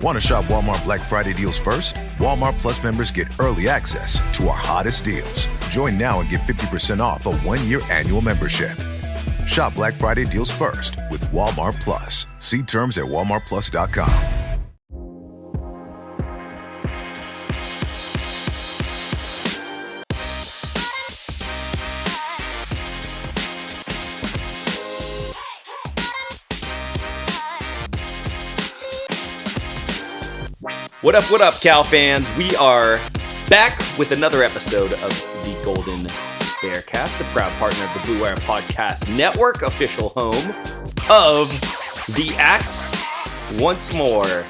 Want to shop Walmart Black Friday deals first? Walmart Plus members get early access to our hottest deals. Join now and get 50% off a 1-year annual membership. Shop Black Friday deals first with Walmart Plus. See terms at walmartplus.com. What up, Cal fans? We are back with another episode of the Golden Bearcast, a proud partner of the Blue Wire Podcast Network, official home of the Axe. Once more,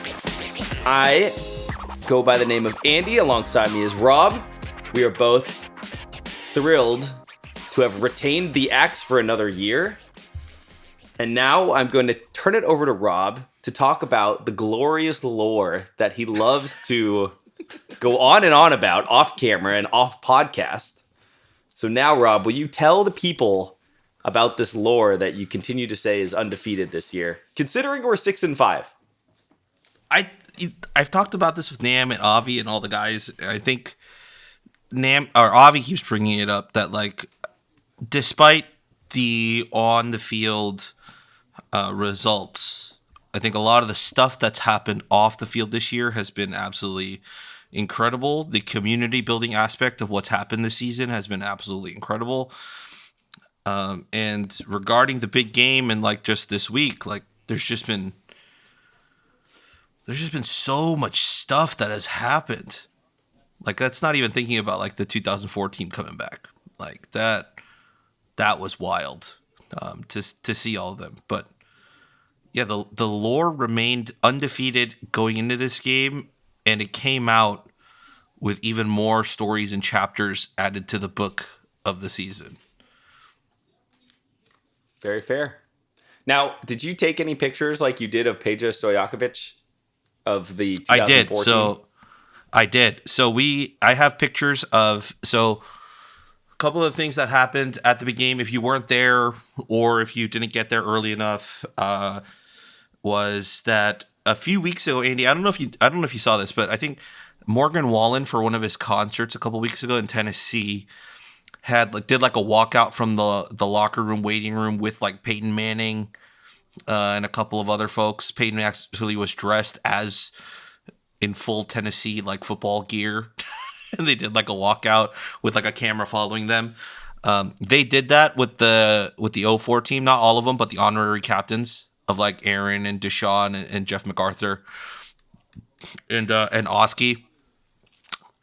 I go by the name of Andy. Alongside me is Rob. We are both thrilled to have retained the Axe for another year. And now I'm going to turn it over to Rob to talk about the glorious lore that he loves to go on and on about off camera and off podcast. So now, Rob, will you tell the people about this lore that you continue to say is undefeated this year, considering we're 6-5? I've talked about this with Nam and Avi and all the guys. I think Avi keeps bringing it up that, like, despite the on the field results, I think a lot of the stuff that's happened off the field this year has been absolutely incredible. The community building aspect of what's happened this season has been absolutely incredible. And regarding the big game and like just this week, like there's just been so much stuff that has happened. Like that's not even thinking about like the 2004 team coming back. Like that was wild to see all of them. But yeah, the lore remained undefeated going into this game, and it came out with even more stories and chapters added to the book of the season. Very fair. Now, did you take any pictures like you did of Peja Stojakovic of the 2014? I did. I have pictures of a couple of things that happened at the big game. If you weren't there or if you didn't get there early enough, was that a few weeks ago, Andy, I don't know if you saw this, but I think Morgan Wallen, for one of his concerts a couple weeks ago in Tennessee, did a walkout from the locker room, waiting room with like Peyton Manning and a couple of other folks. Peyton actually was dressed as in full Tennessee like football gear, and they did like a walkout with like a camera following them. They did that with the 04 team, not all of them, but the honorary captains of like Aaron and Deshaun and Jeff MacArthur and Oski.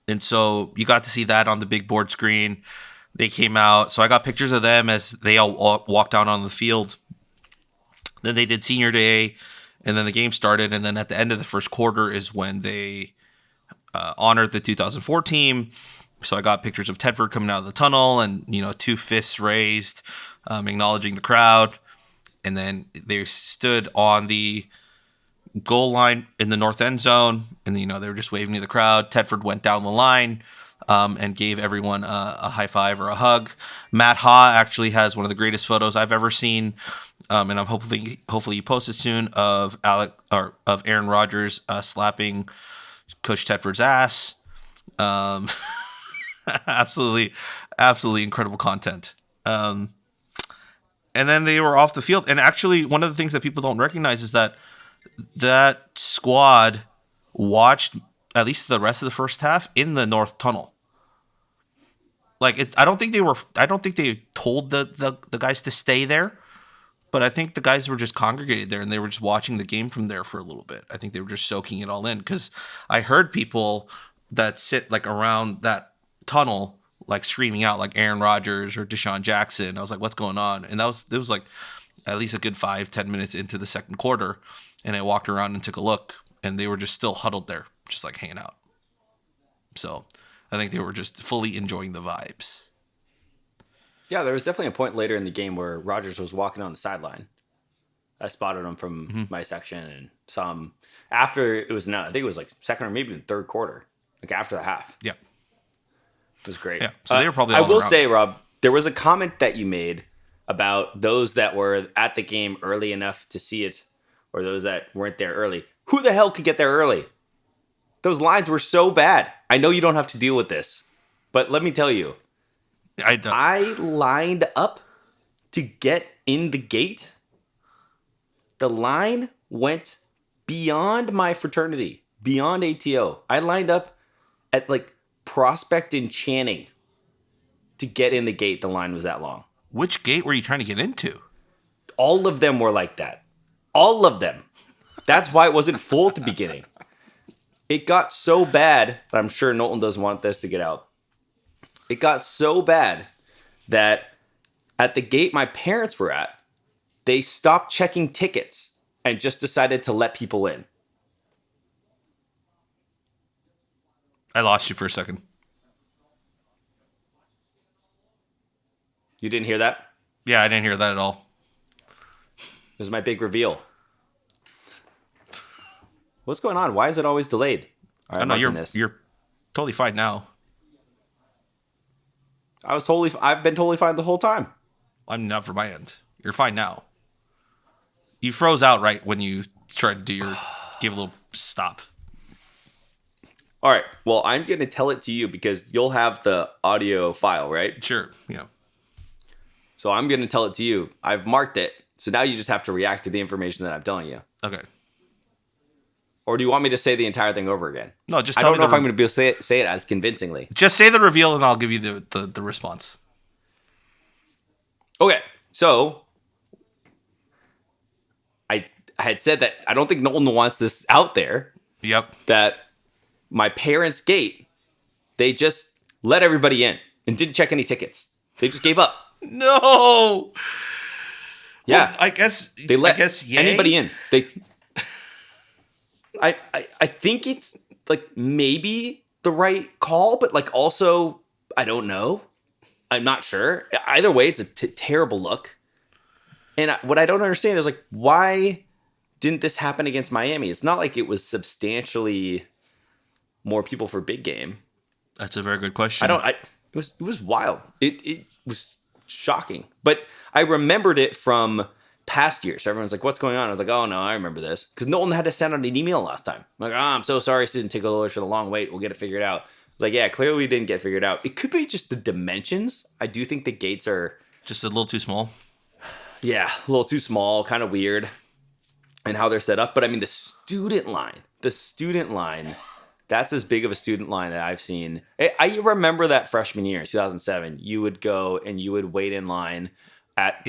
And so you got to see that on the big board screen. They came out. So I got pictures of them as they all walked out on the field. Then they did senior day, and then the game started. And then at the end of the first quarter is when they honored the 2004 team. So I got pictures of Tedford coming out of the tunnel and, 2 fists raised, acknowledging the crowd. And then they stood on the goal line in the north end zone, and they were just waving to the crowd. Tedford went down the line and gave everyone a high five or a hug. Matt Ha actually has one of the greatest photos I've ever seen, and I'm hopefully you post it soon of Aaron Rodgers slapping Coach Tedford's ass. Absolutely incredible content. And then they were off the field. And actually, one of the things that people don't recognize is that squad watched at least the rest of the first half in the North Tunnel. Like, I don't think they told the guys to stay there, but I think the guys were just congregated there and they were just watching the game from there for a little bit. I think they were just soaking it all in, because I heard people that sit like around that tunnel like screaming out like Aaron Rodgers or Deshaun Jackson. I was like, what's going on? And it was like at least a good 5-10 minutes into the second quarter. And I walked around and took a look, and they were just still huddled there, just like hanging out. So I think they were just fully enjoying the vibes. Yeah, there was definitely a point later in the game where Rodgers was walking on the sideline. I spotted him from my section and saw him after it was I think it was like second or maybe even third quarter, like after the half. Yeah. It was great. Yeah. So they were probably I all will around. say, Rob, there was a comment that you made about those that were at the game early enough to see it, or those that weren't there early. Who the hell could get there early? Those lines were so bad. I know you don't have to deal with this, but let me tell you, I lined up to get in the gate. The line went beyond my fraternity, beyond ATO. I lined up at like Prospect and Channing to get in the gate. The line was that long. Which gate were you trying to get into? All of them were like that. All of them. That's why it wasn't full at the beginning. It got so bad, but I'm sure Knowlton doesn't want this to get out. It got so bad that at the gate my parents were at, they stopped checking tickets and just decided to let people in. I lost you for a second. You didn't hear that? Yeah, I didn't hear that at all. This is my big reveal. What's going on? Why is it always delayed? All right, I know you're totally fine now. I've been totally fine the whole time. I'm not for my end. You're fine now. You froze out right when you tried to give a little stop. All right. Well, I'm going to tell it to you because you'll have the audio file, right? Sure. Yeah. So I'm going to tell it to you. I've marked it. So now you just have to react to the information that I'm telling you. Okay. Or do you want me to say the entire thing over again? No, just I tell don't me know if I'm going to be able to say it as convincingly. Just say the reveal and I'll give you the response. Okay. So I had said that I don't think Knowlton wants this out there. Yep. That my parents' gate, they just let everybody in and didn't check any tickets. They just gave up. No. Yeah. Well, I guess yay? Anybody in. I think it's like maybe the right call, but like also I don't know. I'm not sure. Either way, it's a terrible look. And what I don't understand is like, why didn't this happen against Miami? It's not like it was substantially more people for big game. That's a very good question. It was wild. It was shocking. But I remembered it from past years. So everyone's like, what's going on? I was like, oh no, I remember this. Because Knowlton had to send out an email last time. I'm like, I'm so sorry, Susan Tickler, for the long wait. We'll get it figured out. I was like, yeah, clearly we didn't get figured out. It could be just the dimensions. I do think the gates are just a little too small. Yeah, a little too small, kind of weird, and how they're set up. But I mean, the student line, that's as big of a student line that I've seen. I remember that freshman year, 2007, you would go and you would wait in line at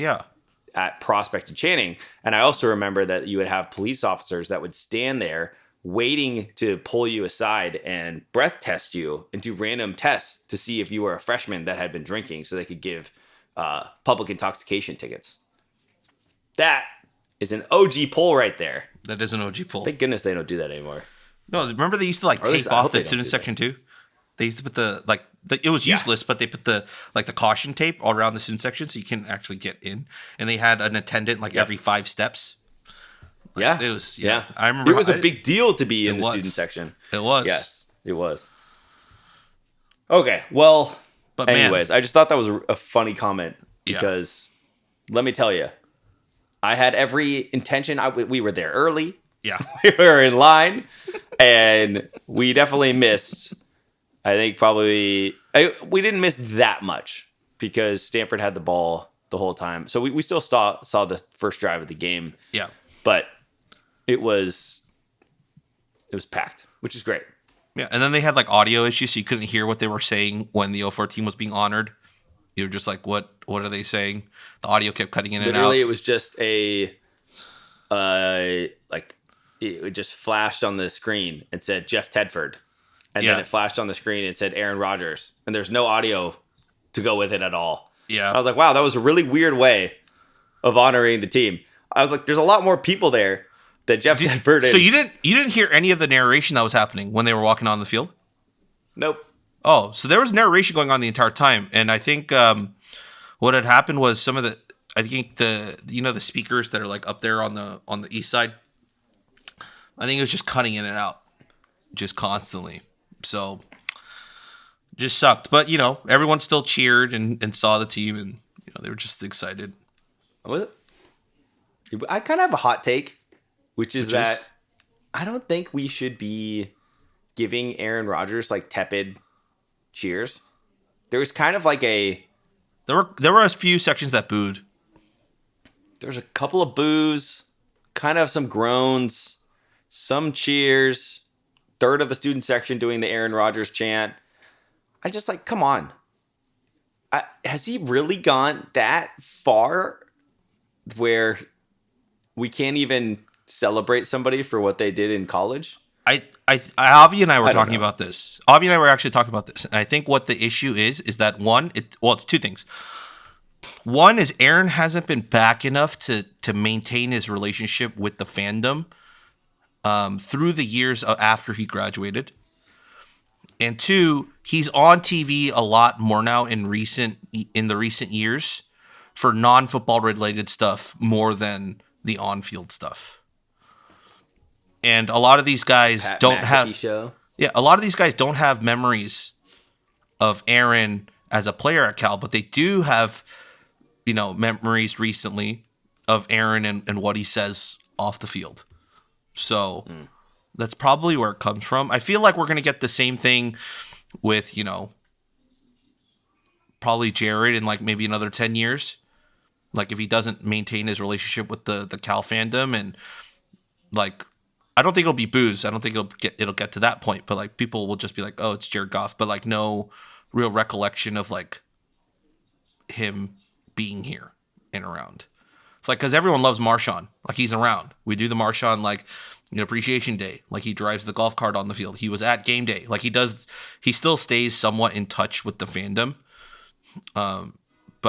Prospect and Channing. And I also remember that you would have police officers that would stand there waiting to pull you aside and breath test you and do random tests to see if you were a freshman that had been drinking so they could give public intoxication tickets. That is an OG poll right there. That is an OG poll. Thank goodness they don't do that anymore. No, remember they used to tape off the student section too? They used to put it was useless, but they put the caution tape all around the student section so you can actually get in. And they had an attendant every 5 steps. It was. I remember it was a big deal to be in the student section. It was. Yes, it was. Okay, well, but anyways, I just thought that was a funny comment because let me tell you, I had every intention. We were there early. Yeah, we were in line, and we definitely missed. I think probably we didn't miss that much because Stanford had the ball the whole time. So we still saw the first drive of the game. Yeah, but it was packed, which is great. Yeah, and then they had audio issues, so you couldn't hear what they were saying when the 04 team was being honored. You were just like, what are they saying? The audio kept cutting in and out. Literally, it was just it just flashed on the screen and said Jeff Tedford. And then it flashed on the screen and said Aaron Rodgers. And there's no audio to go with it at all. Yeah. I was like, wow, that was a really weird way of honoring the team. I was like, there's a lot more people there that Jeff Tedford is. So you didn't hear any of the narration that was happening when they were walking on the field? Nope. Oh, so there was narration going on the entire time. And I think what had happened was the speakers that are up there on the east side, I think it was just cutting in and out just constantly. So just sucked. But, everyone still cheered and saw the team and, they were just excited. Was it? I kind of have a hot take, which is that I don't think we should be giving Aaron Rodgers like tepid cheers. There was kind of like there were a few sections that booed. There's a couple of boos, kind of some groans, some cheers. Third of the student section doing the Aaron Rodgers chant. I just like, come on. Has he really gone that far where we can't even celebrate somebody for what they did in college? Avi and I were talking about this. Avi and I were actually talking about this. And I think what the issue is that one, it's two things. One is Aaron hasn't been back enough to maintain his relationship with the fandom through the years after he graduated. And two, he's on TV a lot more now in the recent years for non-football related stuff more than the on-field stuff. And a lot of these guys a lot of these guys don't have memories of Aaron as a player at Cal, but they do have, memories recently of Aaron and what he says off the field. So that's probably where it comes from. I feel like we're going to get the same thing with, probably Jared in like maybe another 10 years. Like if he doesn't maintain his relationship with the Cal fandom, and like, I don't think it'll be boos. I don't think it'll get to that point, but like people will just be like, oh, it's Jared Goff, but like no real recollection of like him being here and around. It's like, because everyone loves Marshawn. Like he's around. We do the Marshawn like appreciation day. Like he drives the golf cart on the field. He was at game day. Like he still stays somewhat in touch with the fandom. But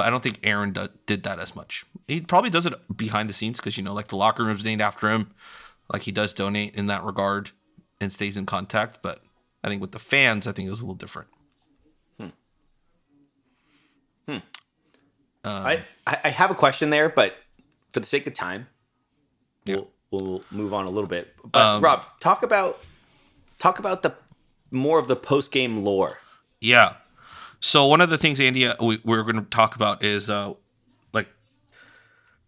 I don't think Aaron did that as much. He probably does it behind the scenes because, like the locker room's named after him. Like he does donate in that regard and stays in contact. But I think with the fans, I think it was a little different. I have a question there, but for the sake of time, we'll move on a little bit. But Rob, talk about the more of the post game lore. Yeah. So one of the things, Andy, we're going to talk about is like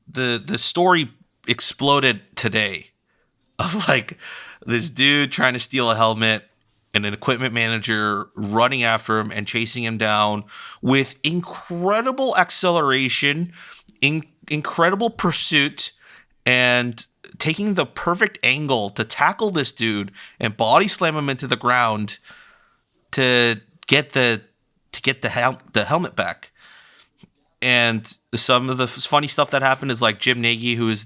the story exploded today of like this dude trying to steal a helmet and an equipment manager running after him and chasing him down with incredible acceleration, incredible pursuit, and taking the perfect angle to tackle this dude and body slam him into the ground to get the helmet back. And some of the funny stuff that happened is like Jim Nagy, who is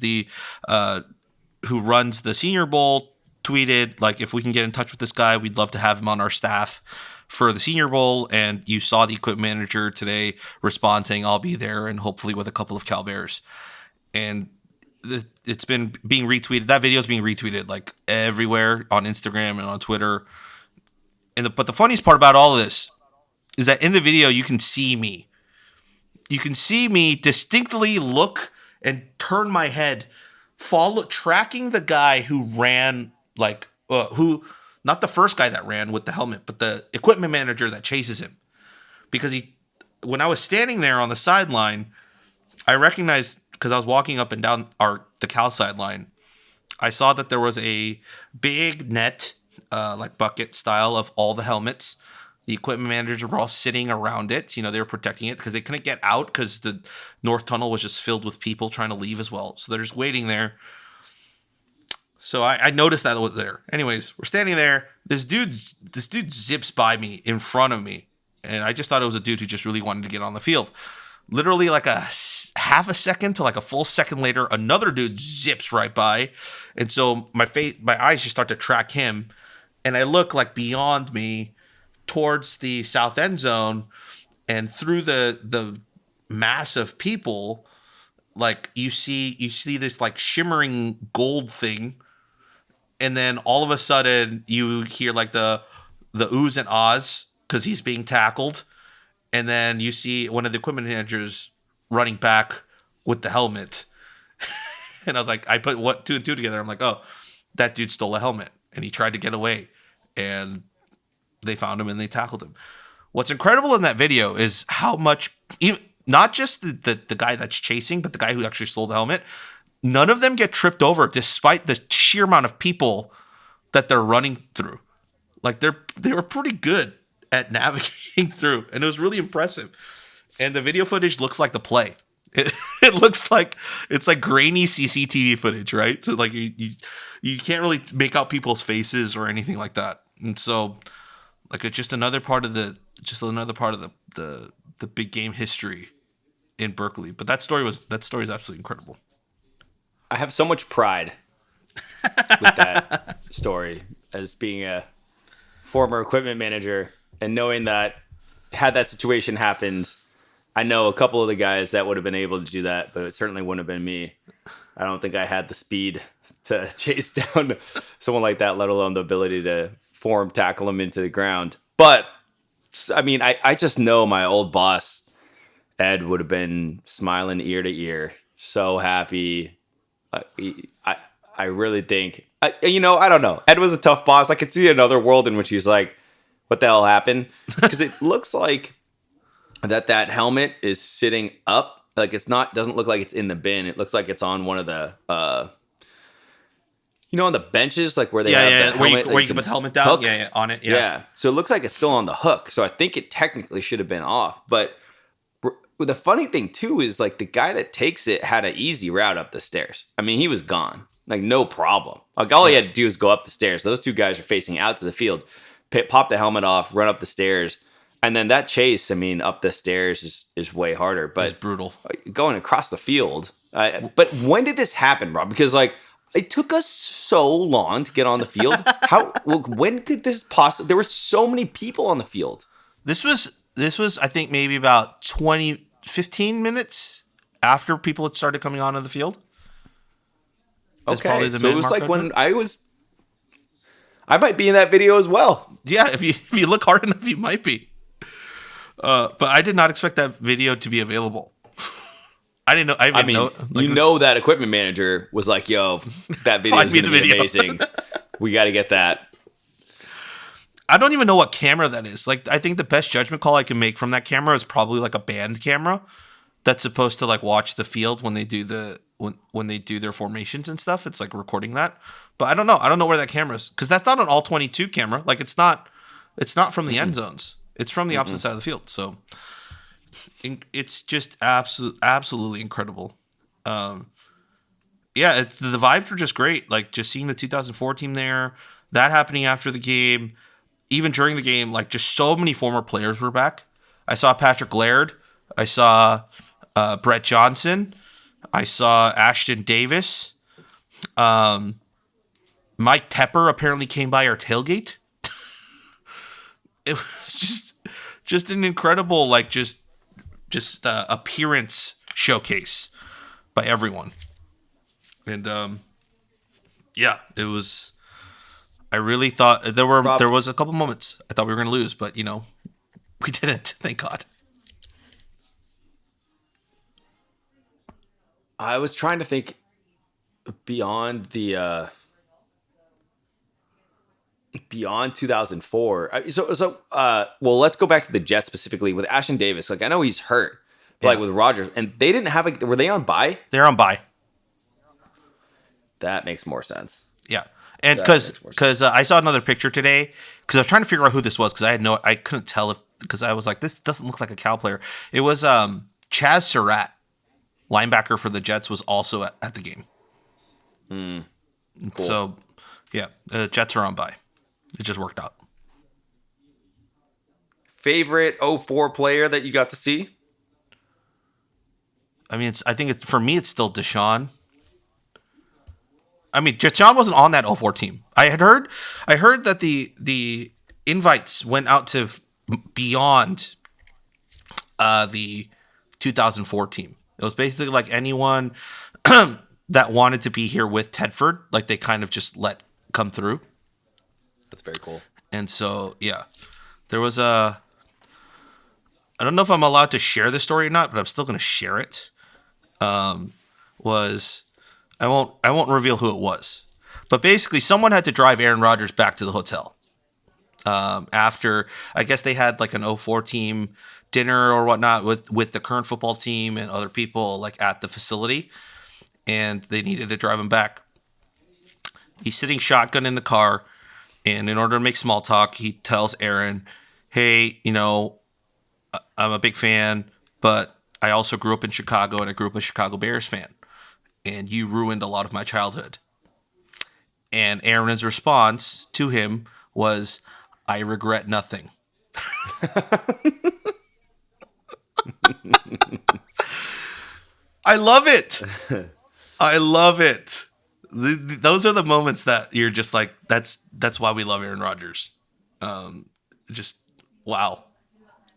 who runs the Senior Bowl, tweeted like, if we can get in touch with this guy, we'd love to have him on our staff for the Senior Bowl. And you saw the equipment manager today respond saying, I'll be there, and hopefully with a couple of Cal Bears. And it's been being retweeted. That video is being retweeted like everywhere on Instagram and on Twitter. But the funniest part about all of this is that in the video, you can see me. You can see me distinctly look and turn my head, tracking the guy who ran, not the first guy that ran with the helmet, but the equipment manager that chases him. Because when I was standing there on the sideline, I recognized, because I was walking up and down the Cal sideline, I saw that there was a big net, like bucket style, of all the helmets. The equipment managers were all sitting around it. They were protecting it because they couldn't get out because the North Tunnel was just filled with people trying to leave as well. So they're just waiting there. So I noticed that it was there. Anyways, we're standing there. This dude zips by me in front of me. And I just thought it was a dude who just really wanted to get on the field. Literally like a half a second to like a full second later, another dude zips right by. And so my eyes just start to track him. And I look like beyond me towards the south end zone, and through the mass of people, like you see this like shimmering gold thing. And then all of a sudden you hear like the oohs and ahs because he's being tackled. And then you see one of the equipment managers running back with the helmet. And I was like, I put two and two together. I'm like, oh, that dude stole a helmet and he tried to get away. And they found him and they tackled him. What's incredible in that video is how much, not just the guy that's chasing, but the guy who actually stole the helmet, none of them get tripped over despite the sheer amount of people that they're running through. Like they were pretty good at navigating through, and it was really impressive. And the video footage looks like the play. It looks like it's like grainy CCTV footage, right? So like you can't really make out people's faces or anything like that. And so like it's just another part of the big game history in Berkeley. But that story is absolutely incredible. I have so much pride with that story as being a former equipment manager and knowing that had that situation happened, I know a couple of the guys that would have been able to do that, but it certainly wouldn't have been me. I don't think I had the speed to chase down someone like that, let alone the ability to tackle him into the ground. But I mean, I just know my old boss, Ed, would have been smiling ear to ear, so happy. I really think, I don't know. Ed was a tough boss. I could see another world in which he's like, what the hell happened? Because it looks like that helmet is sitting up. Like doesn't look like it's in the bin. It looks like it's on one of the, on the benches, like where they have the helmet. Where you can put the helmet down? Hook. Yeah, on it. Yeah. So it looks like it's still on the hook. So I think it technically should have been off. But the funny thing, too, is like the guy that takes it had an easy route up the stairs. I mean, he was gone. Like, no problem. Like, all he had to do is go up the stairs. Those two guys are facing out to the field. Pop the helmet off, run up the stairs. And then that chase, I mean, up the stairs is way harder. But it's brutal. Going across the field. But when did this happen, Rob? Because, like, it took us so long to get on the field. When could this possibly... There were so many people on the field. This was, I think, maybe about 15 minutes after people had started coming onto the field. Okay, so it was like when I might be in that video as well. Yeah, if you look hard enough, you might be. But I did not expect that video to be available. I didn't know. I mean, that equipment manager was like, "Yo, that video is going to be amazing. We got to get that." I don't even know what camera that is. Like, I think the best judgment call I can make from that camera is probably like a band camera that's supposed to like watch the field when they do when they do their formations and stuff. It's like recording that. But I don't know. I don't know where that camera is because that's not an all 22 camera. Like, it's not from the end zones. It's from the opposite side of the field. So it's just absolutely incredible. The vibes were just great. Like, just seeing the 2004 team there, that happening after the game, even during the game, like, just so many former players were back. I saw Patrick Laird. I saw Brett Johnson. I saw Ashton Davis. Mike Tepper apparently came by our tailgate. It was just an incredible, like, just appearance showcase by everyone. And it was. I really thought there was a couple moments I thought we were going to lose, but we didn't. Thank God. I was trying to think beyond the beyond 2004. Well, let's go back to the Jets specifically with Ashton Davis. Like, I know he's hurt, but like with Rodgers, and they didn't have were they on bye? They're on bye. That makes more sense. Yeah. And because I saw another picture today, because I was trying to figure out who this was, because I couldn't tell because I was like, this doesn't look like a Cal player. It was Chaz Surratt, linebacker for the Jets, was also at the game. Cool. So, yeah, Jets are on bye. It just worked out. Favorite 04 player that you got to see? I mean, for me, it's still Deshaun. I mean, Deshaun wasn't on that 04 team. I heard that the invites went out to beyond the 2004 team. It was basically like anyone that wanted to be here with Tedford, like they kind of just let come through. That's very cool. And so, yeah, there was I don't know if I'm allowed to share this story or not, but I'm still going to share it. I won't reveal who it was, but basically someone had to drive Aaron Rodgers back to the hotel after, I guess they had like an 04 team dinner or whatnot with the current football team and other people like at the facility, and they needed to drive him back. He's sitting shotgun in the car, And in order to make small talk, he tells Aaron, hey, I'm a big fan, but I also grew up in Chicago and I grew up a Chicago Bears fan. And you ruined a lot of my childhood. And Aaron's response to him was, I regret nothing. I love it. I love it. Those are the moments that you're just like, that's why we love Aaron Rodgers. Just wow,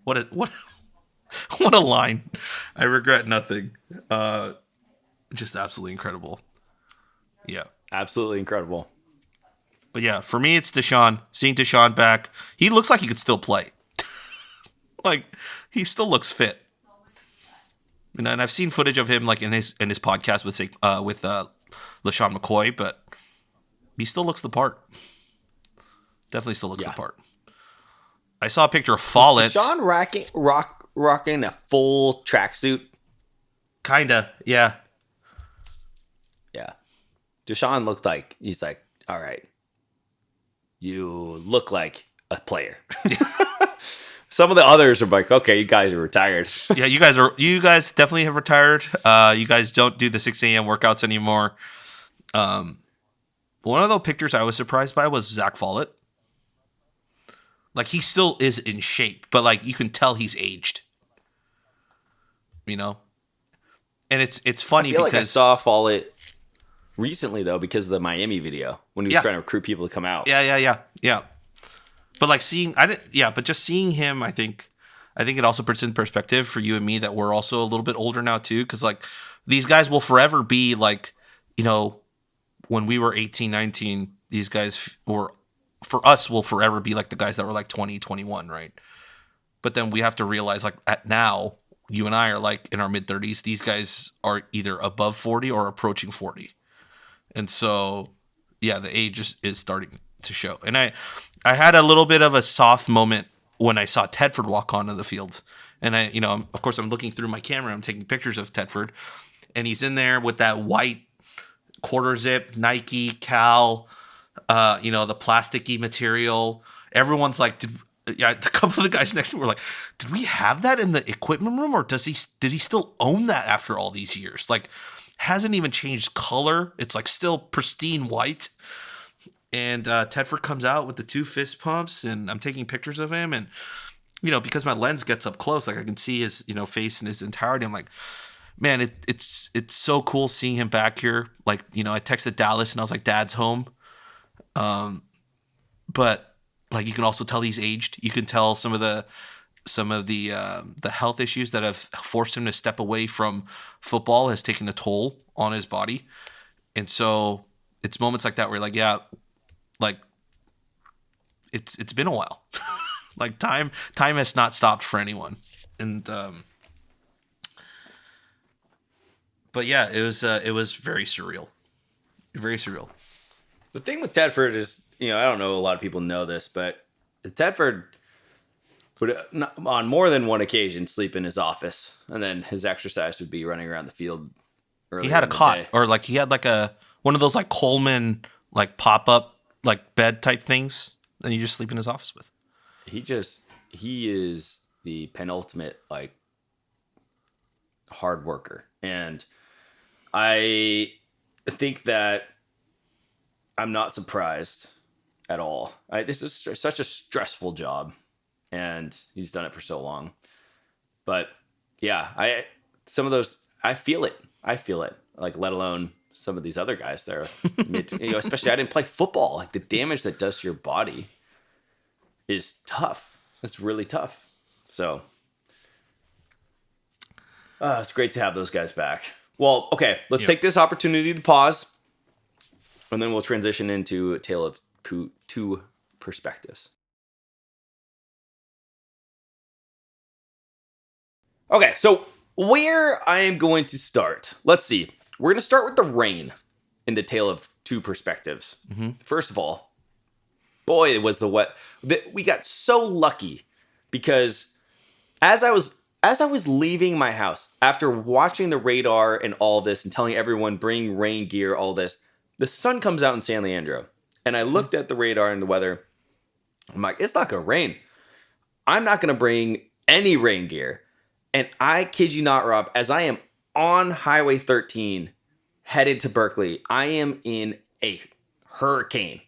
what a line. I regret nothing. Just absolutely incredible. Yeah, absolutely incredible. But yeah, for me, it's Deshaun. Seeing Deshaun back, he looks like he could still play. Like he still looks fit. And I've seen footage of him like in his podcast with LaShawn McCoy, but he still looks the part. Definitely still looks the part. I saw a picture of Follett. Deshaun rocking a full tracksuit? Kinda, yeah. Yeah. Deshaun looked like, he's like, all right, you look like a player. Some of the others are like, okay, you guys are retired. Yeah, you guys definitely have retired. You guys don't do the 6 a.m. workouts anymore. One of the pictures I was surprised by was Zach Follett. Like he still is in shape, but like you can tell he's aged. And it's funny because like I saw Follett recently though because of the Miami video when he was trying to recruit people to come out. Yeah. But like just seeing him, I think it also puts in perspective for you and me that we're also a little bit older now too, because like these guys will forever be like, when we were 18, 19, these guys will forever be like the guys that were like 20, 21, right? But then we have to realize like at now, you and I are like in our mid 30s. These guys are either above 40 or approaching 40. And so, yeah, the age is starting to show. And I had a little bit of a soft moment when I saw Tedford walk onto the field. And of course, I'm looking through my camera. I'm taking pictures of Tedford. And he's in there with that white quarter zip, Nike, Cal, the plasticky material. Everyone's like, a couple of the guys next to me were like, did we have that in the equipment room or did he still own that after all these years? Like, hasn't even changed color. It's like still pristine white. And Tedford comes out with the 2 fist pumps and I'm taking pictures of him. And, because my lens gets up close, like I can see his, face in his entirety. I'm like, man, it's so cool seeing him back here. Like, I texted Dallas and I was like, Dad's home. But like, you can also tell he's aged. You can tell some of the health issues that have forced him to step away from football has taken a toll on his body. And so it's moments like that where you're like, yeah, like it's been a while. Like time has not stopped for anyone. And but yeah, it was very surreal. Very surreal. The thing with Tedford is, I don't know a lot of people know this, but Tedford would on more than one occasion sleep in his office, and then his exercise would be running around the field. He had a cot, or like he had like one of those like Coleman like pop up like bed type things, and you just sleep in his office with. He is the penultimate like hard worker, and I think that I'm not surprised at all. This is such a stressful job, and he's done it for so long. But yeah, some of those I feel it. Like let alone some of these other guys there. Especially I didn't play football. Like the damage that does to your body is tough. It's really tough. So it's great to have those guys back. Well, okay, let's take this opportunity to pause, and then we'll transition into a tale of two perspectives. Okay, so where I am going to start, let's see. We're going to start with the rain in the tale of two perspectives. Mm-hmm. First of all, boy, it was the wet. We got so lucky because as I was leaving my house after watching the radar and all this and telling everyone bring rain gear, all this, the sun comes out in San Leandro. And I looked at the radar and the weather. I'm like, it's not going to rain. I'm not going to bring any rain gear. And I kid you not, Rob, as I am on Highway 13 headed to Berkeley, I am in a hurricane.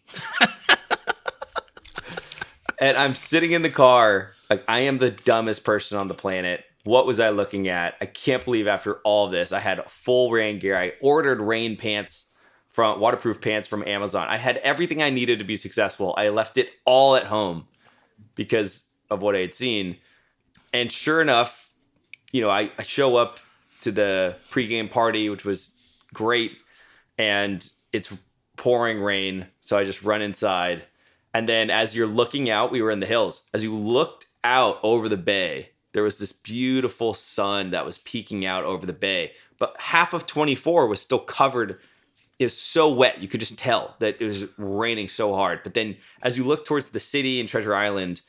And I'm sitting in the car, like I am the dumbest person on the planet. What was I looking at? I can't believe after all this, I had full rain gear. I ordered rain pants waterproof pants from Amazon. I had everything I needed to be successful. I left it all at home because of what I had seen. And sure enough, I show up to the pregame party, which was great. And it's pouring rain. So I just run inside. And then as you're looking out, we were in the hills. As you looked out over the bay, there was this beautiful sun that was peeking out over the bay. But half of 24 was still covered. It was so wet. You could just tell that it was raining so hard. But then as you look towards the city and Treasure Island,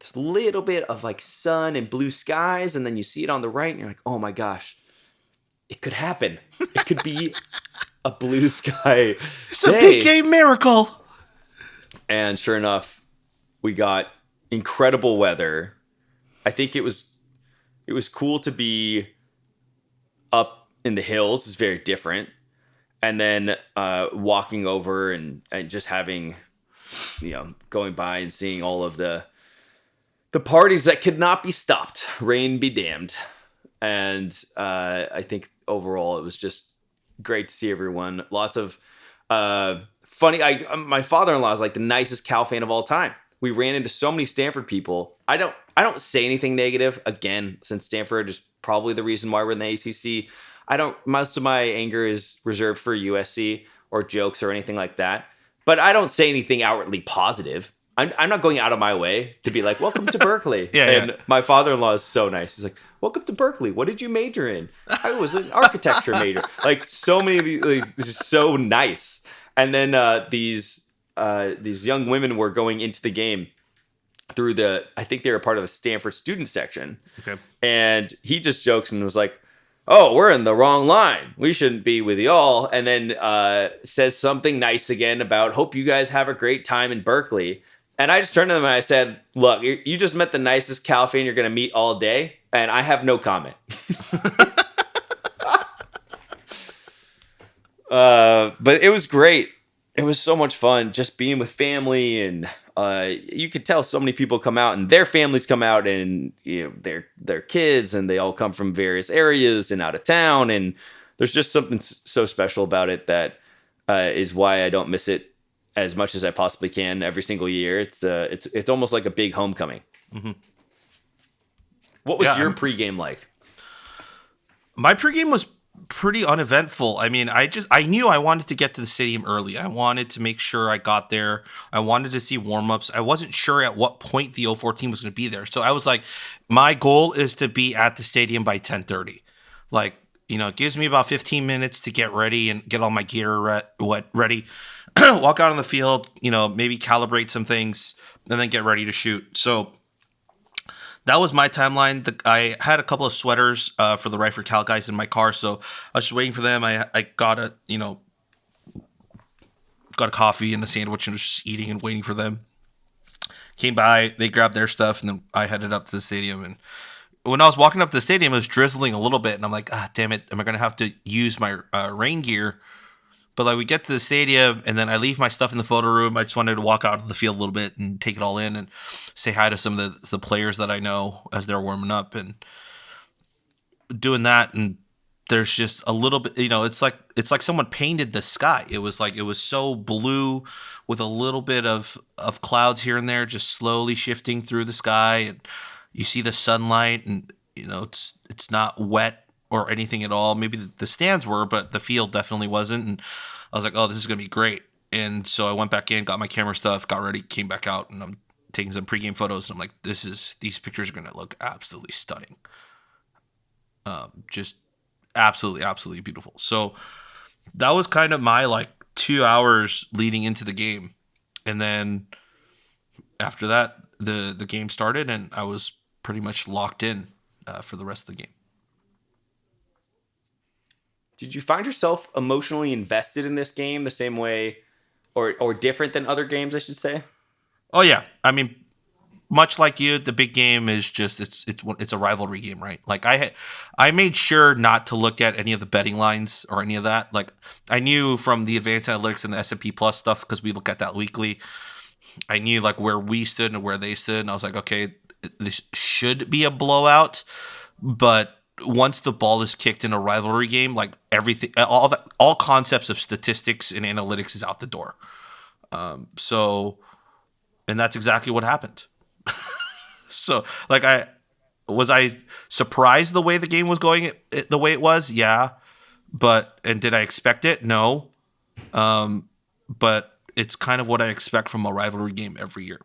this little bit of like sun and blue skies. And then you see it on the right and you're like, oh my gosh, it could happen. It could be a blue sky. It's a big game miracle. And sure enough, we got incredible weather. I think it was cool to be up in the hills. It was very different. And then walking over and just having, going by and seeing all of the parties that could not be stopped. Rain be damned. And I think overall it was just great to see everyone. Lots of funny. My father-in-law is like the nicest Cal fan of all time. We ran into so many Stanford people. I don't say anything negative, again, since Stanford is probably the reason why we're in the ACC. Most of my anger is reserved for USC or jokes or anything like that. But I don't say anything outwardly positive. I'm not going out of my way to be like, welcome to Berkeley. And my father-in-law is so nice. He's like, welcome to Berkeley. What did you major in? I was an architecture major. Like so many of these, just so nice. And then these young women were going into the game through I think they were part of a Stanford student section. Okay. And he just jokes and was like, oh, we're in the wrong line. We shouldn't be with y'all. And then says something nice again about, hope you guys have a great time in Berkeley. And I just turned to them and I said, look, you just met the nicest Cal fan you're going to meet all day. And I have no comment. But it was great. It was so much fun just being with family, and you could tell so many people come out and their families come out, and their kids, and they all come from various areas and out of town, and there's just something so special about it that is why I don't miss it as much as I possibly can every single year. It's almost like a big homecoming. Mm-hmm. What was your pregame like? My pregame was pretty uneventful. I mean, I knew I wanted to get to the stadium early. I wanted to make sure I got there. I wanted to see warm-ups. I wasn't sure at what point the 04 team was going to be there. So I was like, my goal is to be at the stadium by 10:30. Like, it gives me about 15 minutes to get ready and get all my gear ready. Walk out on the field, maybe calibrate some things, and then get ready to shoot. So that was my timeline. I had a couple of sweaters for the Right for Cal guys in my car, so I was just waiting for them. I got a coffee and a sandwich and was just eating and waiting for them. Came by, they grabbed their stuff, and then I headed up to the stadium. And when I was walking up to the stadium, it was drizzling a little bit, and I'm like, damn it, am I going to have to use my rain gear? But like we get to the stadium, and then I leave my stuff in the photo room. I just wanted to walk out on the field a little bit and take it all in and say hi to some of the players that I know as they're warming up and doing that. And there's just a little bit, it's like someone painted the sky. It was so blue with a little bit of clouds here and there, just slowly shifting through the sky. And you see the sunlight, and it's not wet or anything at all. Maybe the stands were, but the field definitely wasn't. And I was like, oh, this is going to be great. And so I went back in, got my camera stuff, got ready, came back out, and I'm taking some pregame photos. And I'm like, these pictures are going to look absolutely stunning. Just absolutely, absolutely beautiful. So that was kind of my 2 hours leading into the game. And then after that, the game started, and I was pretty much locked in for the rest of the game. Did you find yourself emotionally invested in this game the same way or different than other games, I should say. Oh yeah, I mean, much like you, the big game is just it's a rivalry game, right? Like I made sure not to look at any of the betting lines or any of that. Like I knew from the advanced analytics and the S&P Plus stuff, because we look at that weekly. I knew like where we stood and where they stood, and I was like, okay, this should be a blowout. But once the ball is kicked in a rivalry game, like everything, all concepts of statistics and analytics is out the door. And that's exactly what happened. So, like, I surprised the way the game was going, the way it was, yeah. And did I expect it? No. But it's kind of what I expect from a rivalry game every year.